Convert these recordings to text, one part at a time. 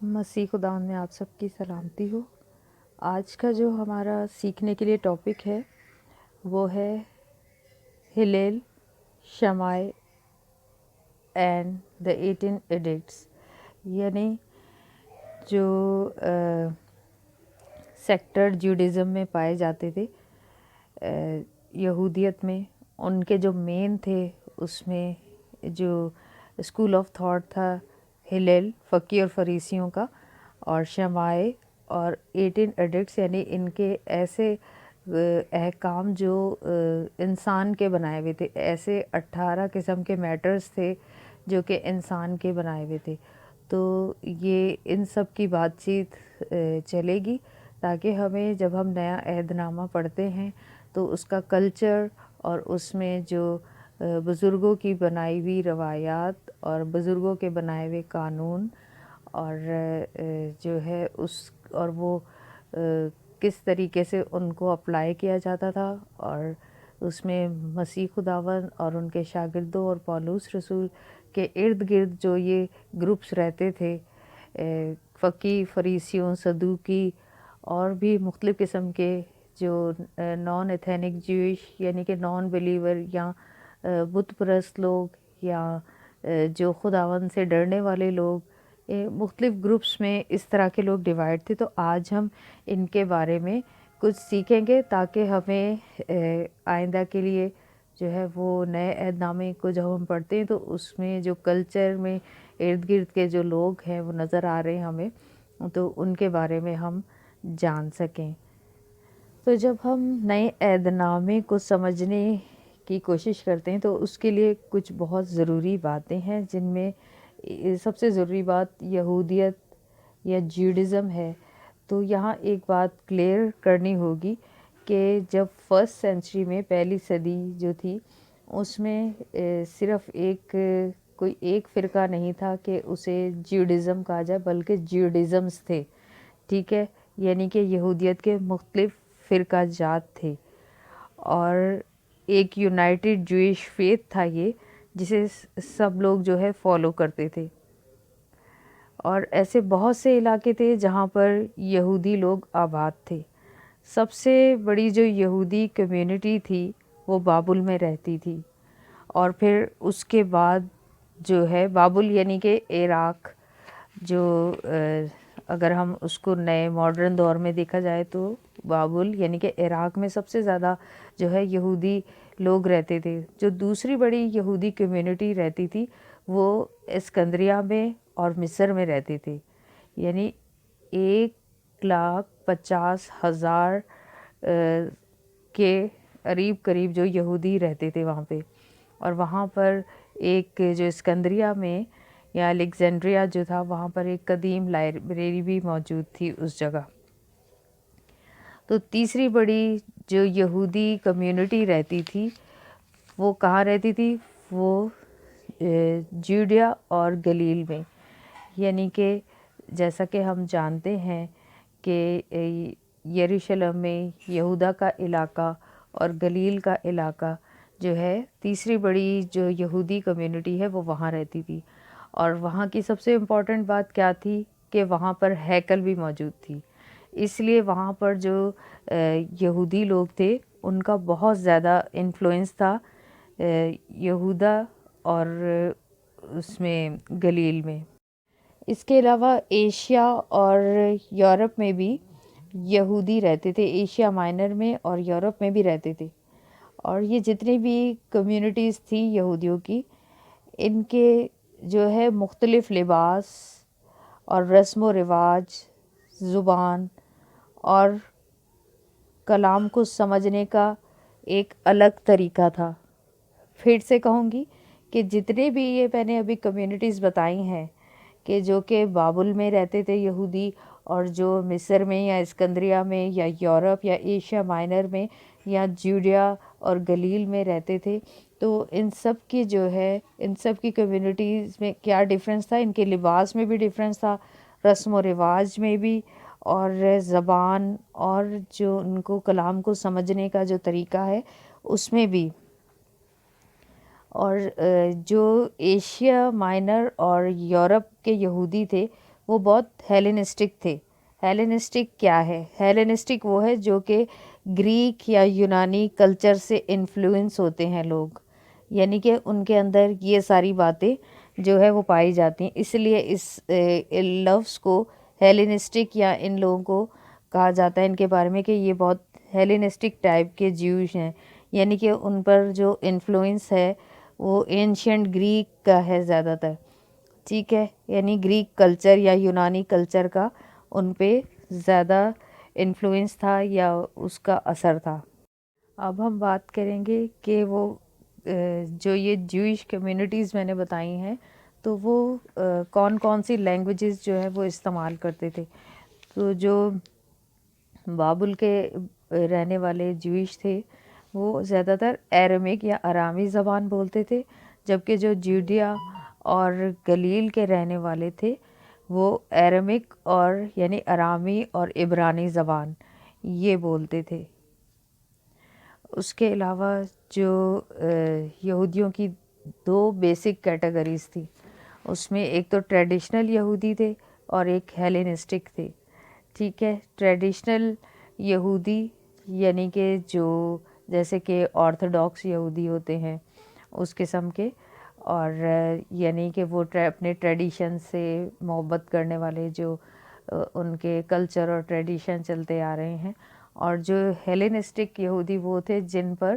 مسیح خدا میں آپ سب کی سلامتی ہو۔ آج کا جو ہمارا سیکھنے کے لیے ٹاپک ہے وہ ہے ہلیل، شمائی اینڈ دا 18 ایڈکٹس، یعنی جو سیکٹر جوڈازم میں پائے جاتے تھے یہودیت میں، ان کے جو مین تھے اس میں جو اسکول آف تھاٹ تھا ہلیل فقی اور فریسیوں کا، اور شمائی اور 18 ایڈکٹس یعنی ان کے ایسے احکام جو انسان کے بنائے ہوئے تھے، ایسے 18 قسم کے میٹرز تھے جو کہ انسان کے بنائے ہوئے تھے۔ تو یہ ان سب کی بات چیت چلے گی تاکہ ہمیں جب ہم نیا عہد نامہ پڑھتے ہیں تو اس کا کلچر اور اس میں جو بزرگوں کی بنائی ہوئی روایات اور بزرگوں کے بنائے ہوئے قانون اور جو ہے اس اور وہ کس طریقے سے ان کو اپلائی کیا جاتا تھا، اور اس میں مسیح خداوند اور ان کے شاگردوں اور پولس رسول کے ارد گرد جو یہ گروپس رہتے تھے، فقی، فریسیوں، صدوقی اور بھی مختلف قسم کے جو نان ایتھینک جوئش یعنی کہ نان بلیور یا بت پرست لوگ یا جو خداوند سے ڈرنے والے لوگ، مختلف گروپس میں اس طرح کے لوگ ڈیوائڈ تھے۔ تو آج ہم ان کے بارے میں کچھ سیکھیں گے تاکہ ہمیں آئندہ کے لیے جو ہے وہ نئے عہد نامے کو جب ہم پڑھتے ہیں تو اس میں جو کلچر میں ارد گرد کے جو لوگ ہیں وہ نظر آ رہے ہیں ہمیں، تو ان کے بارے میں ہم جان سکیں۔ تو جب ہم نئے عہد نامے کو سمجھنے کی کوشش کرتے ہیں تو اس کے لیے کچھ بہت ضروری باتیں ہیں، جن میں سب سے ضروری بات یہودیت یا جیوڈازم ہے۔ تو یہاں ایک بات کلیئر کرنی ہوگی کہ جب فرسٹ سینچری میں، پہلی صدی جو تھی، اس میں صرف کوئی ایک فرقہ نہیں تھا کہ اسے جیوڈازم کہا جائے، بلکہ جیوڈازمز تھے، ٹھیک ہے، یعنی کہ یہودیت کے مختلف فرقہ جات تھے، اور ایک یونائٹڈ جوئش فیتھ تھا یہ، جسے سب لوگ جو ہے فالو کرتے تھے۔ اور ایسے بہت سے علاقے تھے جہاں پر یہودی لوگ آباد تھے۔ سب سے بڑی جو یہودی کمیونٹی تھی وہ بابل میں رہتی تھی، اور پھر اس کے بعد جو ہے بابل یعنی کہ عراق، جو اگر ہم اس کو نئے ماڈرن دور میں دیکھا جائے تو بابل یعنی کہ عراق میں سب سے زیادہ جو ہے یہودی لوگ رہتے تھے۔ جو دوسری بڑی یہودی کمیونٹی رہتی تھی وہ اسکندریہ میں اور مصر میں رہتے تھے، یعنی 1,50,000 کے قریب جو یہودی رہتے تھے وہاں پہ، اور وہاں پر ایک جو اسکندریہ میں یا الیگزینڈریا جو تھا وہاں پر ایک قدیم لائبریری بھی موجود تھی اس جگہ۔ تو تیسری بڑی جو یہودی کمیونٹی رہتی تھی وہ کہاں رہتی تھی؟ وہ جوڈیا اور گلیل میں، یعنی کہ جیسا کہ ہم جانتے ہیں کہ یروشلم میں یہودا کا علاقہ اور گلیل کا علاقہ جو ہے، تیسری بڑی جو یہودی کمیونٹی ہے وہ وہاں رہتی تھی، اور وہاں کی سب سے امپورٹنٹ بات کیا تھی کہ وہاں پر ہیکل بھی موجود تھی۔ اس لیے وہاں پر جو یہودی لوگ تھے ان کا بہت زیادہ انفلوئنس تھا یہودا اور اس میں گلیل میں۔ اس کے علاوہ ایشیا اور یورپ میں بھی یہودی رہتے تھے، ایشیا مائنر میں اور یورپ میں بھی رہتے تھے، اور یہ جتنی بھی کمیونٹیز تھیں یہودیوں کی، ان کے جو ہے مختلف لباس اور رسم و رواج، زبان اور کلام کو سمجھنے کا ایک الگ طریقہ تھا۔ پھر سے کہوں گی کہ جتنے بھی یہ میں نے ابھی کمیونٹیز بتائی ہیں کہ جو کہ بابل میں رہتے تھے یہودی، اور جو مصر میں یا اسکندریہ میں یا یورپ یا ایشیا مائنر میں یا جوڈیا اور گلیل میں رہتے تھے، تو ان سب کی جو ہے ان سب کی کمیونٹیز میں کیا ڈفرینس تھا؟ ان کے لباس میں بھی ڈفرینس تھا، رسم و رواج میں بھی، اور زبان اور جو ان کو کلام کو سمجھنے کا جو طریقہ ہے اس میں بھی۔ اور جو ایشیا مائنر اور یورپ کے یہودی تھے وہ بہت ہیلینسٹک تھے. ہیلینسٹک کیا ہے؟ ہیلینسٹک وہ ہے جو کہ گریک یا یونانی کلچر سے انفلوئنس ہوتے ہیں لوگ، یعنی کہ ان کے اندر یہ ساری باتیں جو ہے وہ پائی جاتی ہیں. اس لیے اس لفظ کو ہیلینسٹک یا ان لوگوں کو کہا جاتا ہے ان کے بارے میں کہ یہ بہت ہیلینسٹک ٹائپ کے جیوش ہیں، یعنی کہ ان پر جو انفلوئنس ہے وہ اینشینٹ گریک کا ہے زیادہ تر. ٹھیک ہے، یعنی گریک کلچر یا یونانی کلچر کا ان پہ زیادہ انفلوئنس تھا یا اس کا اثر تھا. اب ہم بات کریں گے کہ وہ جو یہ جوئش کمیونٹیز میں نے بتائی ہیں تو وہ کون کون سی لینگویجز جو ہے وہ استعمال کرتے تھے. تو جو بابل کے رہنے والے جوئش تھے وہ زیادہ تر ایرامک یا ارامی زبان بولتے تھے، جبکہ جو جوڈیا اور گلیل کے رہنے والے تھے وہ ایرامک اور یعنی ارامی اور عبرانی زبان یہ بولتے تھے. اس کے علاوہ جو یہودیوں کی دو بیسک کیٹیگریز تھی، اس میں ایک تو ٹریڈیشنل یہودی تھے اور ایک ہیلینسٹک تھے. ٹھیک ہے، ٹریڈیشنل یہودی یعنی کہ جو جیسے کہ آرتھوڈاکس یہودی ہوتے ہیں اس قسم کے، اور یعنی کہ وہ اپنے ٹریڈیشن سے محبت کرنے والے جو ان کے کلچر اور ٹریڈیشن چلتے آ رہے ہیں. اور جو ہیلینسٹک یہودی وہ تھے جن پر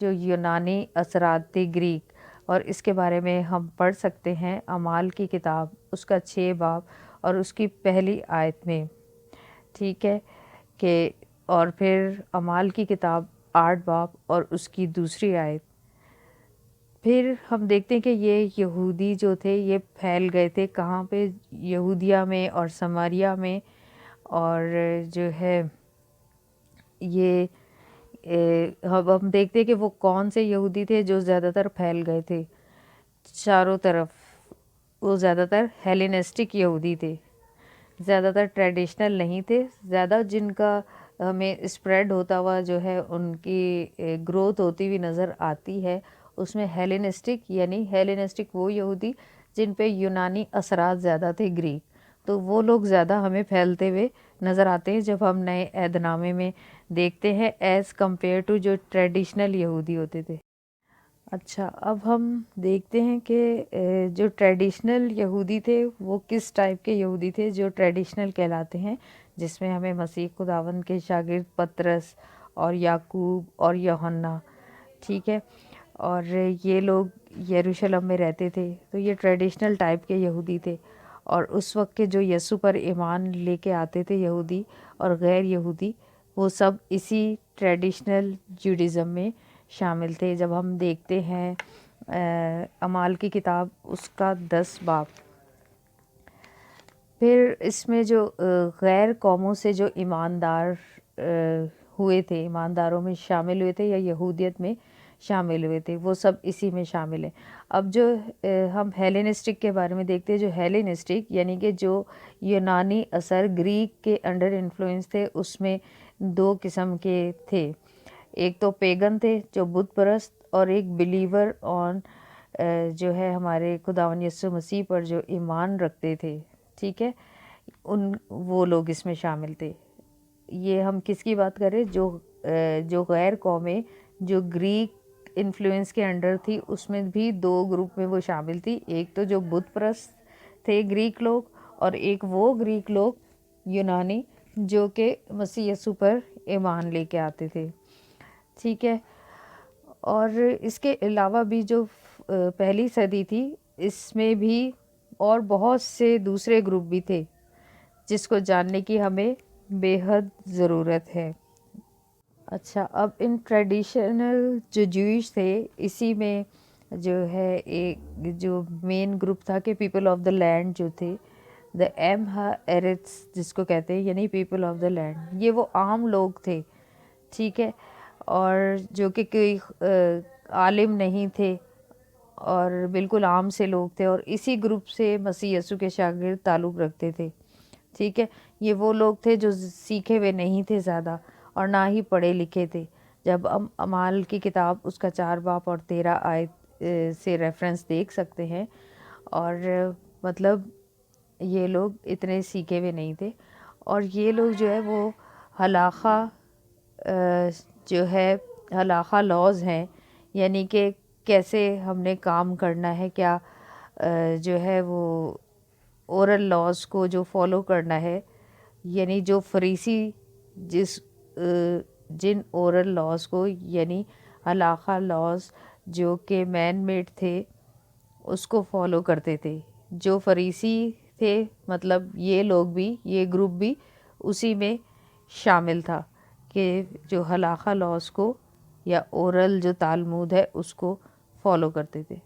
جو یونانی اثرات تھے گریک، اور اس کے بارے میں ہم پڑھ سکتے ہیں اعمال کی کتاب اس کا 6 باب اور اس کی پہلی آیت میں. ٹھیک ہے کہ اور پھر اعمال کی کتاب 8 باب اور اس کی دوسری آیت. پھر ہم دیکھتے ہیں کہ یہ یہودی جو تھے یہ پھیل گئے تھے کہاں پہ؟ یہودیہ میں اور سماریہ میں. اور جو ہے یہ ہم دیکھتے ہیں کہ وہ کون سے یہودی تھے جو زیادہ تر پھیل گئے تھے چاروں طرف. وہ زیادہ تر ہیلینسٹک یہودی تھے، زیادہ تر ٹریڈیشنل نہیں تھے. زیادہ جن کا ہمیں اسپریڈ ہوتا ہوا جو ہے ان کی گروتھ ہوتی ہوئی نظر آتی ہے اس میں ہیلینسٹک، یعنی ہیلینسٹک وہ یہودی جن پہ یونانی اثرات زیادہ تھے گریک، تو وہ لوگ زیادہ ہمیں پھیلتے ہوئے نظر آتے ہیں جب ہم نئے عہد نامے میں دیکھتے ہیں ایز کمپیئر ٹو جو ٹریڈیشنل یہودی ہوتے تھے. اچھا، اب ہم دیکھتے ہیں کہ جو ٹریڈیشنل یہودی تھے وہ کس ٹائپ کے یہودی تھے جو ٹریڈیشنل کہلاتے ہیں، جس میں ہمیں مسیح خداوند کے شاگرد پطرس اور یعقوب اور یوحنا. ٹھیک ہے، اور یہ لوگ یروشلم میں رہتے تھے تو یہ ٹریڈیشنل ٹائپ کے یہودی تھے. اور اس وقت کے جو یسوع پر ایمان لے کے آتے تھے یہودی اور غیر یہودی، وہ سب اسی ٹریڈیشنل جوڈیزم میں شامل تھے. جب ہم دیکھتے ہیں اعمال کی کتاب اس کا 10 باب، پھر اس میں جو غیر قوموں سے جو ایماندار ہوئے تھے، ایمانداروں میں شامل ہوئے تھے یا یہودیت میں شامل ہوئے تھے، وہ سب اسی میں شامل ہیں. اب جو ہم ہیلینسٹک کے بارے میں دیکھتے ہیں، جو ہیلینسٹک یعنی کہ جو یونانی اثر گریک کے انڈر انفلوئنس تھے، اس میں 2 قسم کے تھے. ایک تو پیگن تھے جو بت پرست، اور ایک بلیور آن جو ہے ہمارے خداوند یسوع مسیح پر جو ایمان رکھتے تھے. ٹھیک ہے، وہ لوگ اس میں شامل تھے. یہ ہم کس کی بات کریں؟ جو غیر قومیں جو گریک انفلوئنس کے انڈر تھی، اس میں بھی 2 گروپ میں وہ شامل تھی. ایک تو جو بت پرست تھے گریک لوگ، اور ایک وہ گریک لوگ یونانی جو کہ مسیح یسوع پر ایمان لے کے آتے تھے. ٹھیک ہے، اور اس کے علاوہ بھی جو پہلی صدی تھی اس میں بھی اور بہت سے دوسرے گروپ بھی تھے جس کو جاننے کی ہمیں بے حد ضرورت ہے. اچھا، اب ان ٹریڈیشنل جو جوئش تھے اسی میں جو ہے ایک جو مین گروپ تھا کہ پیپل آف دا لینڈ جو تھے، دا ایم ہا ایرتس جس کو کہتے ہیں، یعنی پیپل آف دا لینڈ. یہ وہ عام لوگ تھے. ٹھیک ہے، اور جو کہ کوئی عالم نہیں تھے اور بالکل عام سے لوگ تھے، اور اسی گروپ سے مسیح یسوع کے شاگرد تعلق رکھتے تھے. ٹھیک ہے، یہ وہ لوگ تھے جو سیکھے ہوئے نہیں تھے زیادہ اور نہ ہی پڑھے لکھے تھے. جب ہم اعمال کی کتاب اس کا 4 باب اور 13 آیت سے ریفرنس دیکھ سکتے ہیں، اور مطلب یہ لوگ اتنے سیکھے ہوئے نہیں تھے، اور یہ لوگ جو ہے وہ ہلاخا جو ہے ہلاخا لاز ہیں، یعنی کہ کیسے ہم نے کام کرنا ہے، کیا جو ہے وہ اورل لاز کو جو فالو کرنا ہے، یعنی جو فریسی جن اورل لاز کو، یعنی ہلاخا لاز جو کہ مین میڈ تھے، اس کو فالو کرتے تھے. جو فریسی تھے، مطلب یہ لوگ بھی، یہ گروپ بھی اسی میں شامل تھا کہ جو ہلاخا لاز کو یا اورل جو تالمود ہے اس کو فالو کرتے تھے.